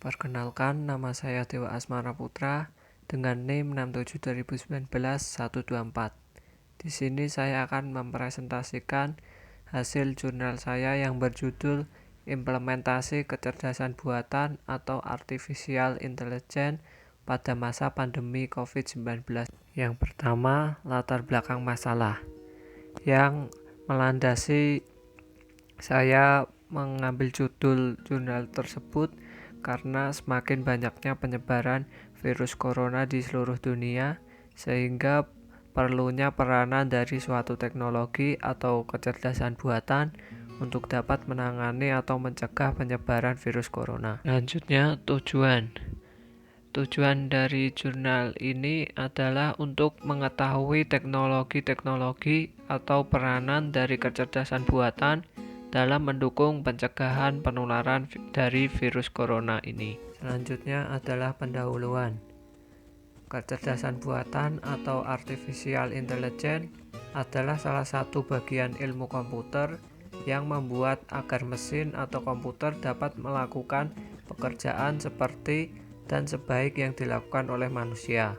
Perkenalkan, nama saya Dewa Asmara Putra dengan NIM 67 2019 124. Di sini saya akan mempresentasikan hasil jurnal saya yang berjudul Implementasi Kecerdasan Buatan atau Artificial Intelligence pada masa pandemi COVID-19. Yang pertama, latar belakang masalah yang melandasi saya mengambil judul jurnal tersebut karena semakin banyaknya penyebaran virus corona di seluruh dunia, sehingga perlunya peranan dari suatu teknologi atau kecerdasan buatan untuk dapat menangani atau mencegah penyebaran virus corona. Selanjutnya, Tujuan dari jurnal ini adalah untuk mengetahui teknologi-teknologi atau peranan dari kecerdasan buatan dalam mendukung pencegahan penularan dari virus corona ini. Selanjutnya adalah pendahuluan. Kecerdasan buatan atau artificial intelligence adalah salah satu bagian ilmu komputer yang membuat agar mesin atau komputer dapat melakukan pekerjaan seperti dan sebaik yang dilakukan oleh manusia.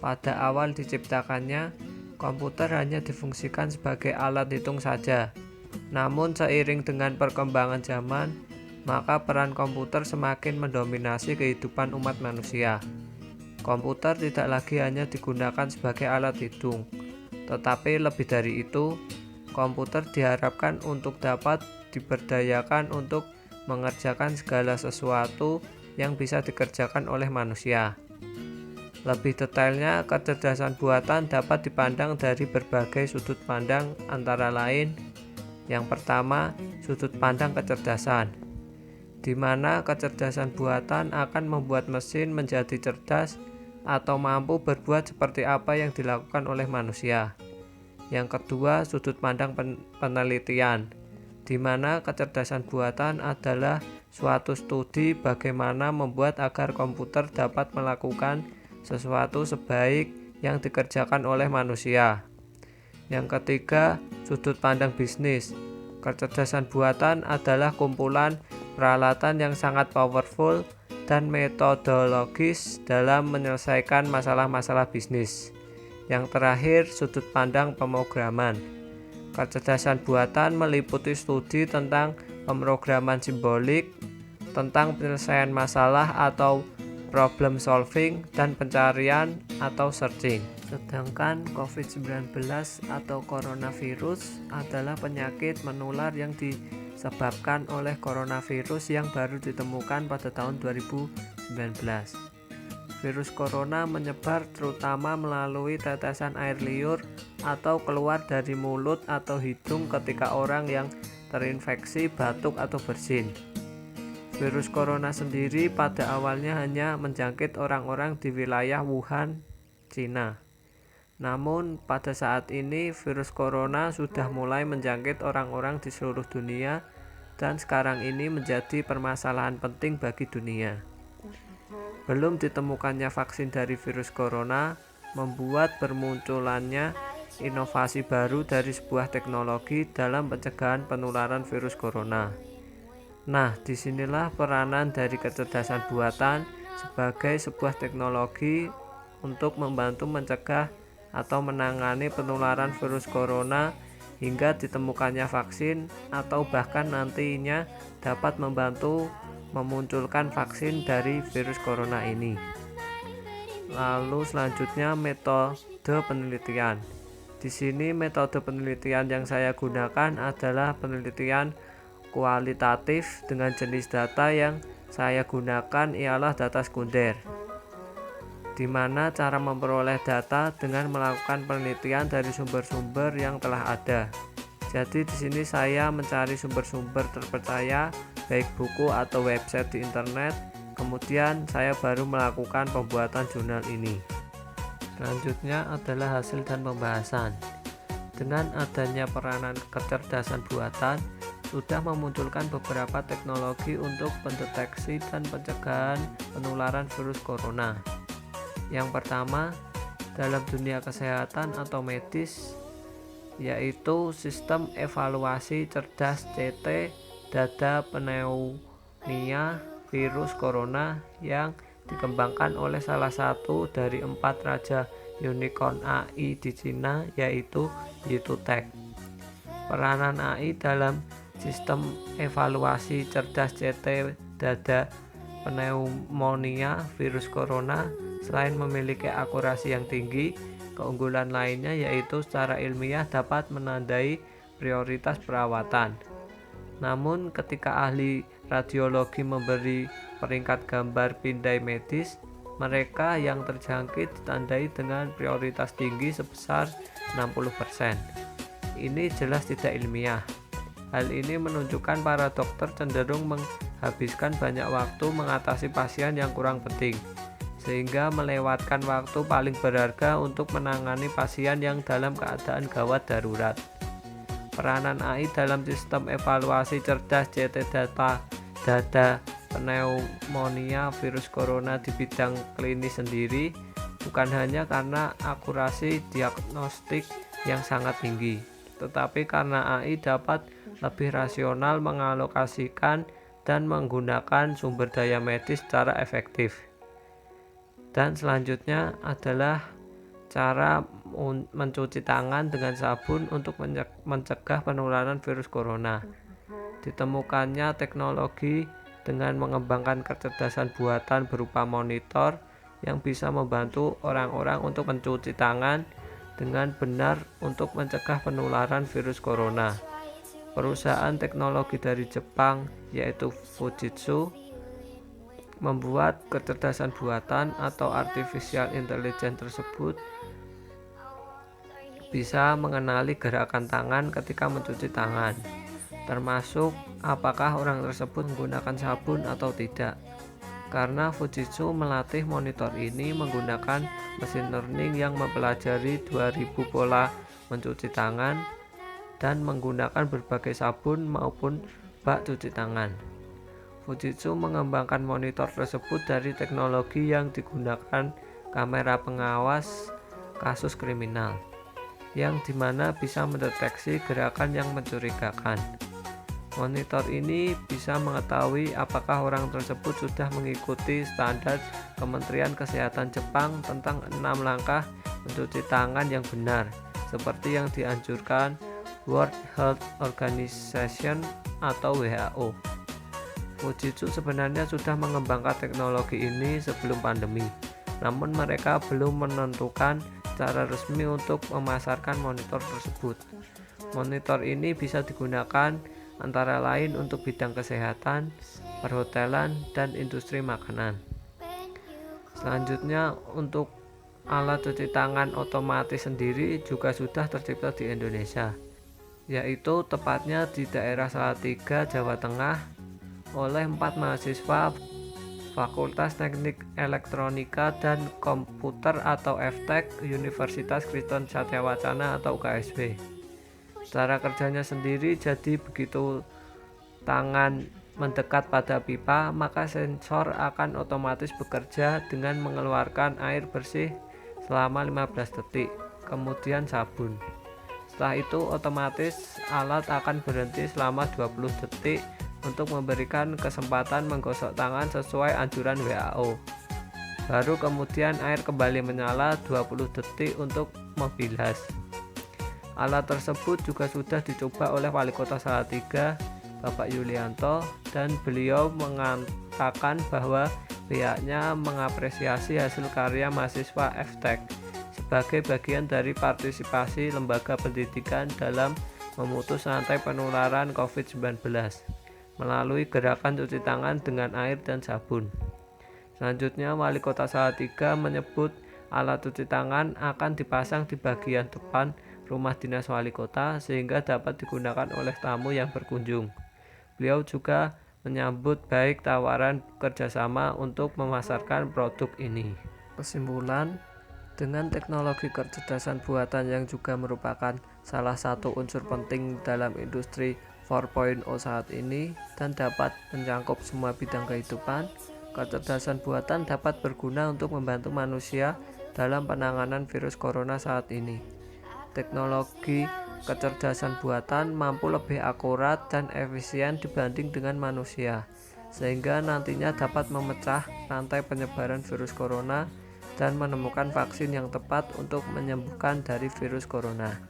Pada awal diciptakannya, komputer hanya difungsikan sebagai alat hitung saja. Namun seiring dengan perkembangan zaman, maka peran komputer semakin mendominasi kehidupan umat manusia. Komputer tidak lagi hanya digunakan sebagai alat hitung, tetapi lebih dari itu, komputer diharapkan untuk dapat diberdayakan untuk mengerjakan segala sesuatu yang bisa dikerjakan oleh manusia. Lebih detailnya, kecerdasan buatan dapat dipandang dari berbagai sudut pandang, antara lain: yang pertama, sudut pandang kecerdasan, di mana kecerdasan buatan akan membuat mesin menjadi cerdas atau mampu berbuat seperti apa yang dilakukan oleh manusia. Yang kedua, sudut pandang penelitian, di mana kecerdasan buatan adalah suatu studi bagaimana membuat agar komputer dapat melakukan sesuatu sebaik yang dikerjakan oleh manusia. Yang ketiga, sudut pandang bisnis. Kecerdasan buatan adalah kumpulan peralatan yang sangat powerful dan metodologis dalam menyelesaikan masalah-masalah bisnis. Yang terakhir, sudut pandang pemrograman. Kecerdasan buatan meliputi studi tentang pemrograman simbolik, tentang penyelesaian masalah atau problem solving, dan pencarian atau searching. Sedangkan COVID-19 atau coronavirus adalah penyakit menular yang disebabkan oleh coronavirus yang baru ditemukan pada tahun 2019. Virus corona menyebar terutama melalui tetesan air liur atau keluar dari mulut atau hidung ketika orang yang terinfeksi batuk atau bersin. Virus corona sendiri pada awalnya hanya menjangkit orang-orang di wilayah Wuhan, Cina. Namun pada saat ini virus corona sudah mulai menjangkit orang-orang di seluruh dunia dan sekarang ini menjadi permasalahan penting bagi dunia. Belum ditemukannya vaksin dari virus corona membuat bermunculannya inovasi baru dari sebuah teknologi dalam pencegahan penularan virus corona. Nah, disinilah peranan dari kecerdasan buatan sebagai sebuah teknologi untuk membantu mencegah atau menangani penularan virus corona hingga ditemukannya vaksin, atau bahkan nantinya dapat membantu memunculkan vaksin dari virus corona ini. Lalu selanjutnya, metode penelitian. Di sini metode penelitian yang saya gunakan adalah penelitian kualitatif dengan jenis data yang saya gunakan ialah data sekunder, di mana cara memperoleh data dengan melakukan penelitian dari sumber-sumber yang telah ada. Jadi di sini saya mencari sumber-sumber terpercaya, baik buku atau website di internet, kemudian saya baru melakukan pembuatan jurnal ini. Selanjutnya adalah hasil dan pembahasan. Dengan adanya peranan kecerdasan buatan, sudah memunculkan beberapa teknologi untuk pendeteksi dan pencegahan penularan virus corona. Yang pertama, dalam dunia kesehatan atau medis, yaitu sistem evaluasi cerdas CT dada pneumonia virus corona yang dikembangkan oleh salah satu dari 4 raja unicorn AI di Cina, yaitu YiTuTech. Peranan AI dalam sistem evaluasi cerdas CT dada pneumonia virus corona selain memiliki akurasi yang tinggi, keunggulan lainnya yaitu secara ilmiah dapat menandai prioritas perawatan. Namun ketika ahli radiologi memberi peringkat gambar pindai medis, mereka yang terjangkit ditandai dengan prioritas tinggi sebesar 60%. Ini jelas tidak ilmiah. Hal ini menunjukkan para dokter cenderung menghabiskan banyak waktu mengatasi pasien yang kurang penting, sehingga melewatkan waktu paling berharga untuk menangani pasien yang dalam keadaan gawat darurat. Peranan AI dalam sistem evaluasi cerdas CT dada pneumonia virus corona di bidang klinis sendiri bukan hanya karena akurasi diagnostik yang sangat tinggi, tetapi karena AI dapat lebih rasional mengalokasikan dan menggunakan sumber daya medis secara efektif. Dan selanjutnya adalah cara mencuci tangan dengan sabun untuk mencegah penularan virus corona. Ditemukannya teknologi dengan mengembangkan kecerdasan buatan berupa monitor yang bisa membantu orang-orang untuk mencuci tangan dengan benar untuk mencegah penularan virus corona. Perusahaan teknologi dari Jepang yaitu Fujitsu membuat kecerdasan buatan atau artificial intelligence tersebut bisa mengenali gerakan tangan ketika mencuci tangan, termasuk apakah orang tersebut menggunakan sabun atau tidak. Karena Fujitsu melatih monitor ini menggunakan mesin learning yang mempelajari 2000 pola mencuci tangan dan menggunakan berbagai sabun maupun bak cuci tangan. Fujitsu mengembangkan monitor tersebut dari teknologi yang digunakan kamera pengawas kasus kriminal, yang dimana bisa mendeteksi gerakan yang mencurigakan. Monitor ini bisa mengetahui apakah orang tersebut sudah mengikuti standar Kementerian Kesehatan Jepang tentang 6 langkah mencuci tangan yang benar, seperti yang dianjurkan World Health Organization atau WHO. Fujitsu sebenarnya sudah mengembangkan teknologi ini sebelum pandemi, namun mereka belum menentukan secara resmi untuk memasarkan monitor tersebut. Monitor ini bisa digunakan antara lain untuk bidang kesehatan, perhotelan, dan industri makanan. Selanjutnya, untuk alat cuci tangan otomatis sendiri juga sudah tercipta di Indonesia, yaitu tepatnya di daerah Salatiga, Jawa Tengah, oleh 4 mahasiswa Fakultas Teknik Elektronika dan Komputer atau FTEK Universitas Kristen Satyawacana atau UKSW. Cara kerjanya sendiri, jadi begitu tangan mendekat pada pipa, maka sensor akan otomatis bekerja dengan mengeluarkan air bersih selama 15 detik, kemudian sabun. Setelah itu otomatis alat akan berhenti selama 20 detik untuk memberikan kesempatan menggosok tangan sesuai anjuran WHO. Baru kemudian air kembali menyala 20 detik untuk membilas. Alat tersebut juga sudah dicoba oleh Wali Kota Salatiga, Bapak Yulianto, dan beliau mengatakan bahwa pihaknya mengapresiasi hasil karya mahasiswa FTEK sebagai bagian dari partisipasi lembaga pendidikan dalam memutus rantai penularan COVID-19 melalui gerakan cuci tangan dengan air dan sabun. Selanjutnya, Wali Kota Salatiga menyebut alat cuci tangan akan dipasang di bagian depan rumah dinas wali kota sehingga dapat digunakan oleh tamu yang berkunjung. Beliau juga menyambut baik tawaran kerjasama untuk memasarkan produk ini. Kesimpulan, dengan teknologi kecerdasan buatan yang juga merupakan salah satu unsur penting dalam industri 4.0 saat ini dan dapat mencakup semua bidang kehidupan, kecerdasan buatan dapat berguna untuk membantu manusia dalam penanganan virus corona saat ini. Teknologi kecerdasan buatan mampu lebih akurat dan efisien dibanding dengan manusia, sehingga nantinya dapat memecah rantai penyebaran virus corona dan menemukan vaksin yang tepat untuk menyembuhkan dari virus corona.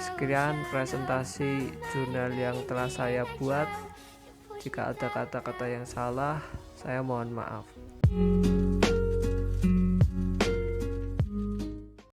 Sekian presentasi jurnal yang telah saya buat. Jika ada kata-kata yang salah, saya mohon maaf.